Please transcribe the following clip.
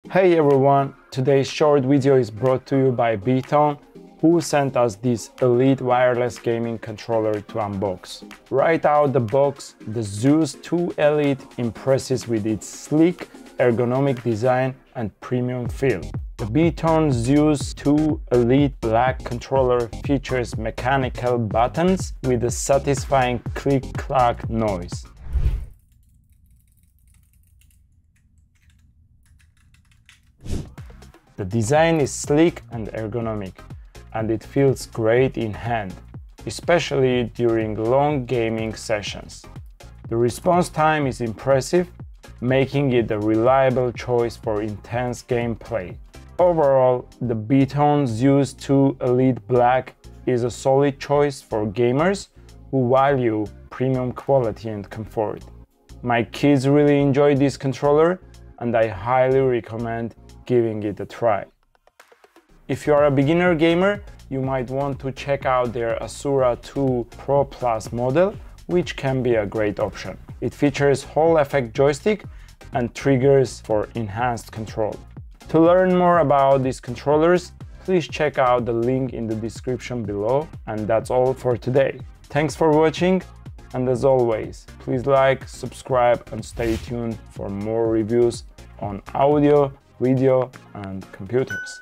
Hey everyone, today's short video is brought to you by Beitong, who sent us this elite wireless gaming controller to unbox. Right out the box, the ZEUS 2 Elite impresses with its sleek, ergonomic design and premium feel. The Beitong ZEUS 2 Elite Black controller features mechanical buttons with a satisfying click-clack noise. The design is sleek and ergonomic, and it feels great in hand, especially during long gaming sessions. The response time is impressive, making it a reliable choice for intense gameplay. Overall, the Beitong ZEUS 2 Elite Black is a solid choice for gamers who value premium quality and comfort. My kids really enjoy this controller, and I highly recommend giving it a try. If you are a beginner gamer, you might want to check out their Asura 2 Pro Plus model, which can be a great option. It features Hall effect joystick and triggers for enhanced control. To learn more about these controllers, please check out the link in the description below. And that's all for today. Thanks for watching, and as always, please like, subscribe and stay tuned for more reviews on audio, video and computers.